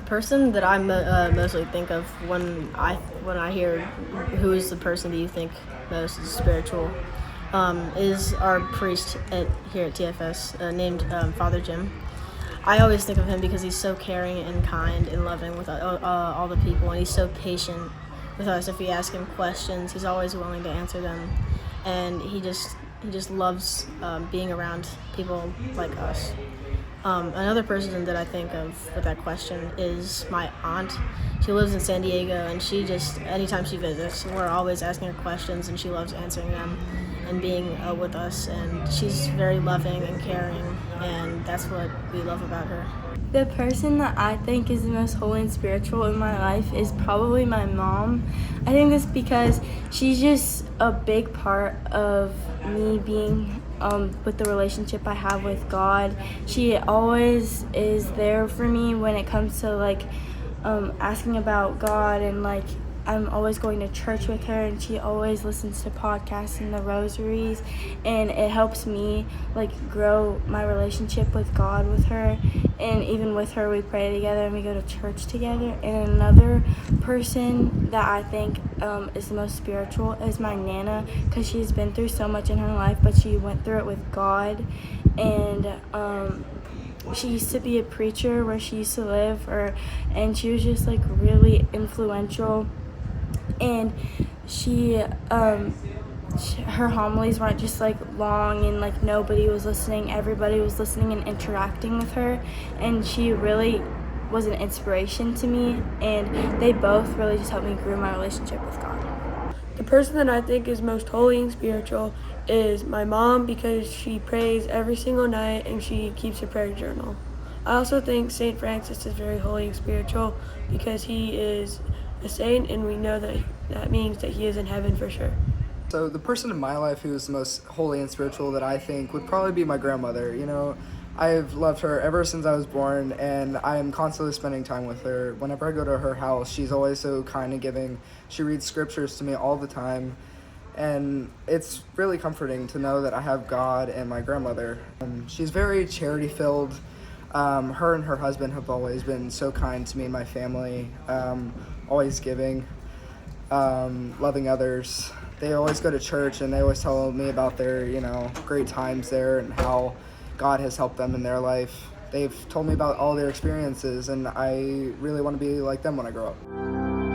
Person that I mostly think of when I hear who is the person that you think most is spiritual, is our priest here at TFS, named Father Jim. I always think of him because he's so caring and kind and loving with all the people, and he's so patient with us. If we ask him questions, he's always willing to answer them, and he just loves being around people like us. Another person that I think of with that question is my aunt. She lives in San Diego, and anytime she visits, we're always asking her questions, and she loves answering them and being with us. And she's very loving and caring, and that's what we love about her. The person that I think is the most holy and spiritual in my life is probably my mom. I think that's because she's just a big part of me being with the relationship I have with God. She always is there for me when it comes to asking about God, and I'm always going to church with her, and she always listens to podcasts and the rosaries, and it helps me grow my relationship with God with her. And even with her, we pray together and we go to church together. And another person that I think is the most spiritual is my Nana, because she's been through so much in her life, but she went through it with God. And she used to be a preacher where she used to live, and she was just really influential. And her homilies weren't just long and nobody was listening. Everybody was listening and interacting with her, and she really was an inspiration to me, and they both really just helped me grow my relationship with God. The person that I think is most holy and spiritual is my mom, because she prays every single night and she keeps a prayer journal. I also think St. Francis is very holy and spiritual because he is a saint, and we know that means that he is in heaven for sure. So the person in my life who is the most holy and spiritual that I think would probably be my grandmother. I've loved her ever since I was born, and I am constantly spending time with her. Whenever I go to her house, she's always so kind and giving. She reads scriptures to me all the time, and it's really comforting to know that I have God and my grandmother. She's very charity-filled. Her and her husband have always been so kind to me and my family, always giving, loving others. They always go to church, and they always tell me about their, great times there and how God has helped them in their life. They've told me about all their experiences, and I really want to be like them when I grow up.